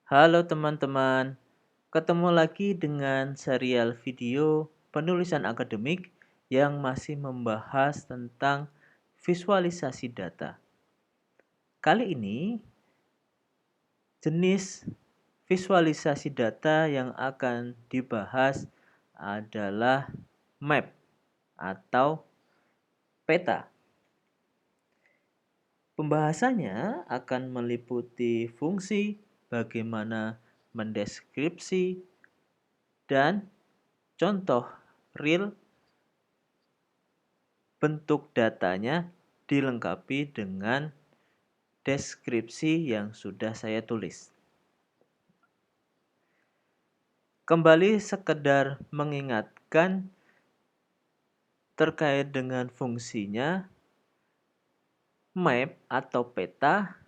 Halo teman-teman, ketemu lagi dengan serial video penulisan akademik yang masih membahas tentang visualisasi data. Kali ini, jenis visualisasi data yang akan dibahas adalah map atau peta. Pembahasannya akan meliputi fungsi bagaimana mendeskripsi dan contoh real bentuk datanya dilengkapi dengan deskripsi yang sudah saya tulis. Kembali sekedar mengingatkan terkait dengan fungsinya, map atau peta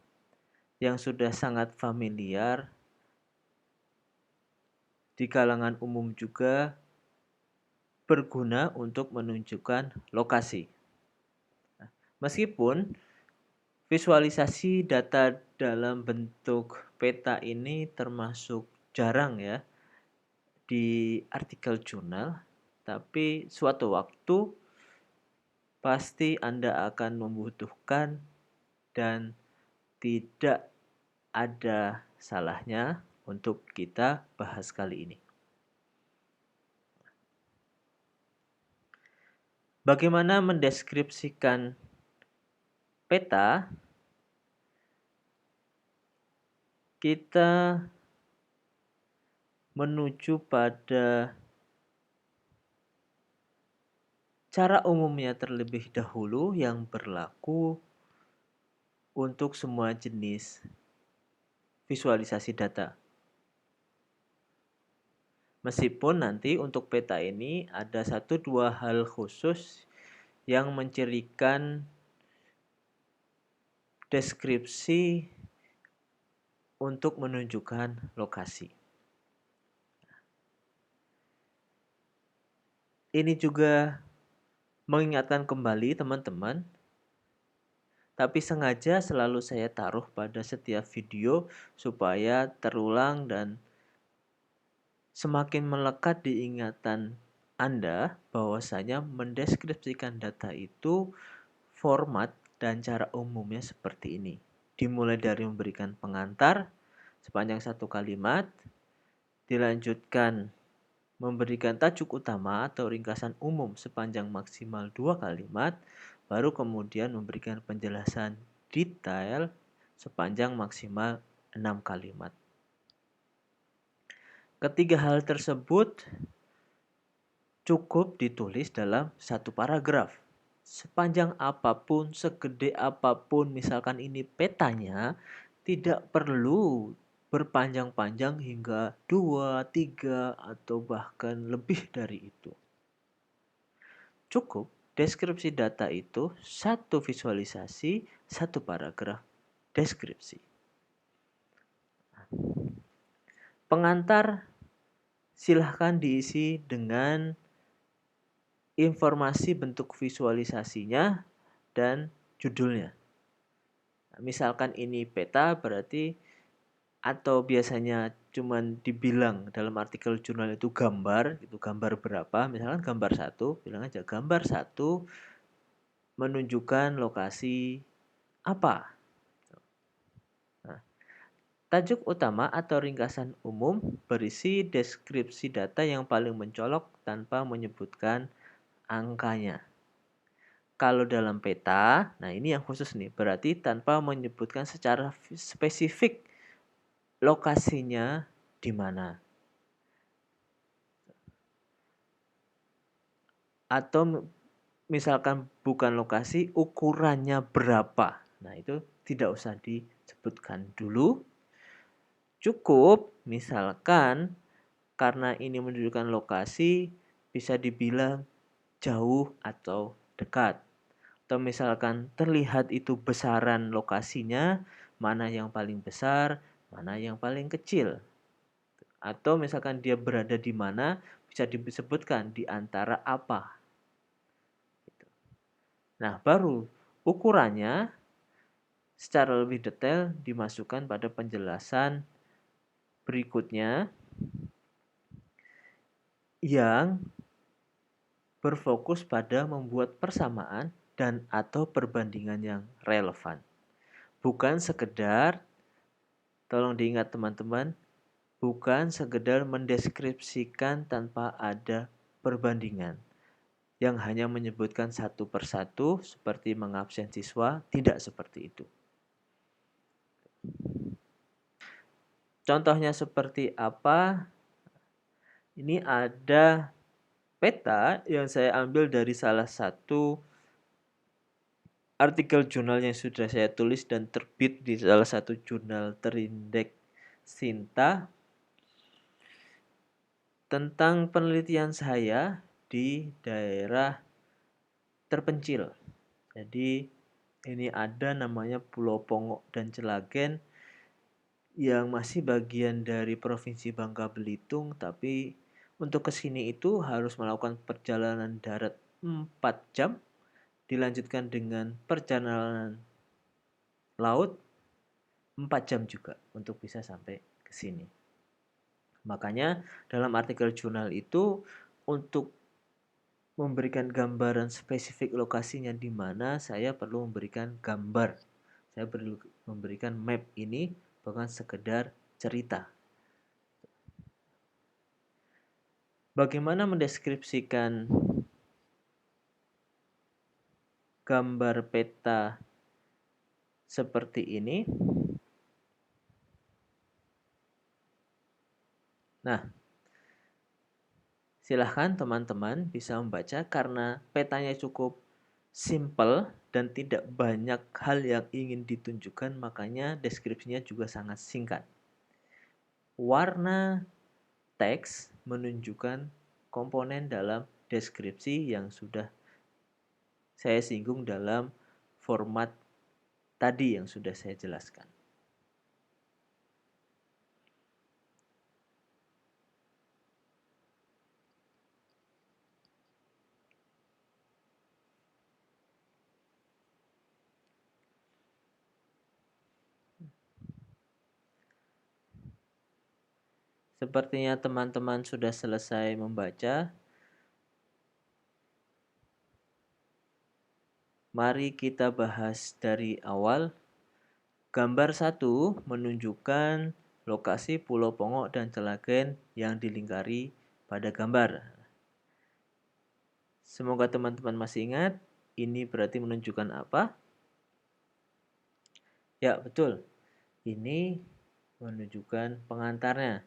yang sudah sangat familiar di kalangan umum juga berguna untuk menunjukkan lokasi. Meskipun visualisasi data dalam bentuk peta ini termasuk jarang ya di artikel jurnal, tapi suatu waktu pasti Anda akan membutuhkan dan tidak ada salahnya untuk kita bahas kali ini. Bagaimana mendeskripsikan peta? Kita menuju pada cara umumnya terlebih dahulu yang berlaku untuk semua jenis visualisasi data. Meskipun nanti untuk peta ini ada 1-2 hal khusus yang mencirikan deskripsi untuk menunjukkan lokasi. Ini juga mengingatkan kembali teman-teman, tapi sengaja selalu saya taruh pada setiap video supaya terulang dan semakin melekat di ingatan Anda bahwasanya mendeskripsikan data itu format dan cara umumnya seperti ini. Dimulai dari memberikan pengantar sepanjang 1 kalimat, dilanjutkan memberikan tajuk utama atau ringkasan umum sepanjang maksimal 2 kalimat, baru kemudian memberikan penjelasan detail sepanjang maksimal 6 kalimat. Ketiga hal tersebut cukup ditulis dalam 1 paragraf. Sepanjang apapun, segede apapun, misalkan ini petanya, tidak perlu berpanjang-panjang hingga 2, 3, atau bahkan lebih dari itu. Cukup deskripsi data itu 1 visualisasi, 1 paragraf deskripsi. Pengantar silahkan diisi dengan informasi bentuk visualisasinya dan judulnya. Misalkan ini peta berarti atau biasanya cuman dibilang dalam artikel jurnal itu gambar, itu gambar berapa, misalkan gambar 1, bilang aja gambar 1 menunjukkan lokasi apa. Nah, tajuk utama atau ringkasan umum berisi deskripsi data yang paling mencolok tanpa menyebutkan angkanya. Kalau dalam peta, nah ini yang khusus nih, berarti tanpa menyebutkan secara spesifik lokasinya di mana. Atau misalkan bukan lokasi, ukurannya berapa. Nah, itu tidak usah disebutkan dulu. Cukup misalkan karena ini menunjukkan lokasi, bisa dibilang jauh atau dekat. Atau misalkan terlihat itu besaran lokasinya, mana yang paling besar, mana yang paling kecil. Atau misalkan dia berada di mana, bisa disebutkan di antara apa. Nah, baru ukurannya secara lebih detail dimasukkan pada penjelasan berikutnya yang berfokus pada membuat persamaan dan atau perbandingan yang relevan. Bukan sekedar, tolong diingat teman-teman, bukan sekedar mendeskripsikan tanpa ada perbandingan. Yang hanya menyebutkan satu persatu seperti mengabsen siswa, tidak seperti itu. Contohnya seperti apa? Ini ada peta yang saya ambil dari salah satu artikel jurnal yang sudah saya tulis dan terbit di salah satu jurnal terindeks Sinta tentang penelitian saya di daerah terpencil. Jadi ini ada namanya Pulau Pongok dan Celagen yang masih bagian dari Provinsi Bangka Belitung, tapi untuk ke sini itu harus melakukan perjalanan darat 4 jam, dilanjutkan dengan perjalanan laut 4 jam juga untuk bisa sampai ke sini. Makanya dalam artikel jurnal itu untuk memberikan gambaran spesifik lokasinya di mana, saya perlu memberikan gambar. Saya perlu memberikan map ini bukan sekedar cerita. Bagaimana mendeskripsikan gambar peta seperti ini? Nah, silahkan teman-teman bisa membaca karena petanya cukup simple dan tidak banyak hal yang ingin ditunjukkan, makanya deskripsinya juga sangat singkat. Warna teks menunjukkan komponen dalam deskripsi yang sudah saya singgung dalam format tadi yang sudah saya jelaskan. Sepertinya teman-teman sudah selesai membaca. Mari kita bahas dari awal. Gambar 1 menunjukkan lokasi Pulau Pongok dan Celagen yang dilingkari pada gambar. Semoga teman-teman masih ingat, ini berarti menunjukkan apa? Ya, betul. Ini menunjukkan pengantarnya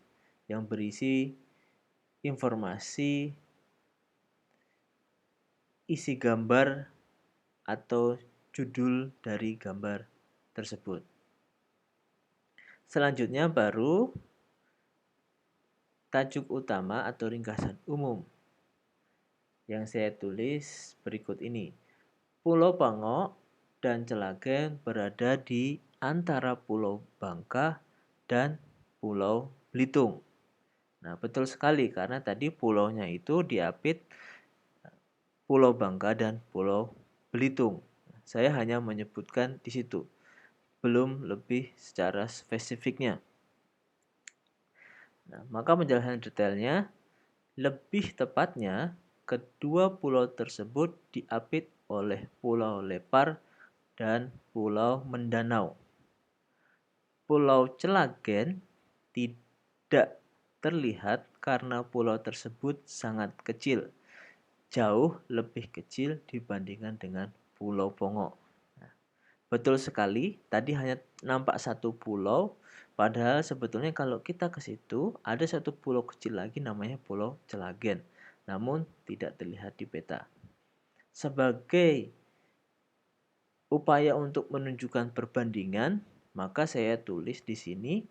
yang berisi informasi isi gambar atau judul dari gambar tersebut. Selanjutnya baru tajuk utama atau ringkasan umum yang saya tulis berikut ini. Pulau Pangok dan Celagen berada di antara Pulau Bangka dan Pulau Belitung. Nah, betul sekali karena tadi pulaunya itu diapit Pulau Bangka dan Pulau Belitung. Saya hanya menyebutkan di situ, belum lebih secara spesifiknya. Nah, maka penjelasan detailnya, lebih tepatnya kedua pulau tersebut diapit oleh Pulau Lepar dan Pulau Mendanau. Pulau Celagen tidak terlihat karena pulau tersebut sangat kecil, jauh lebih kecil dibandingkan dengan Pulau Pongok. Nah, betul sekali, tadi hanya nampak satu pulau, padahal sebetulnya kalau kita ke situ ada satu pulau kecil lagi namanya Pulau Celagen, namun tidak terlihat di peta. Sebagai upaya untuk menunjukkan perbandingan, maka saya tulis di sini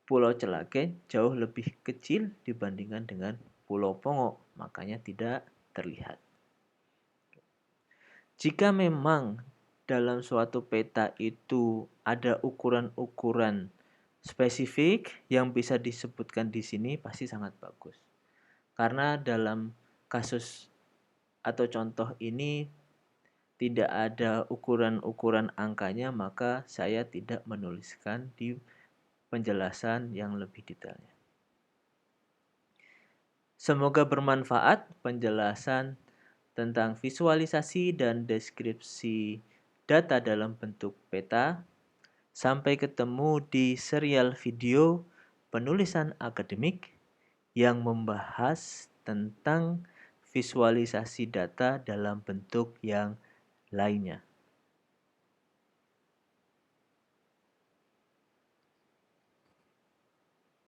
Pulau Celagen jauh lebih kecil dibandingkan dengan Pulau Pongok, makanya tidak terlihat. Jika memang dalam suatu peta itu ada ukuran-ukuran spesifik yang bisa disebutkan di sini, pasti sangat bagus. Karena dalam kasus atau contoh ini tidak ada ukuran-ukuran angkanya, maka saya tidak menuliskan di penjelasan yang lebih detailnya. Semoga bermanfaat penjelasan tentang visualisasi dan deskripsi data dalam bentuk peta. Sampai ketemu di serial video penulisan akademik yang membahas tentang visualisasi data dalam bentuk yang lainnya.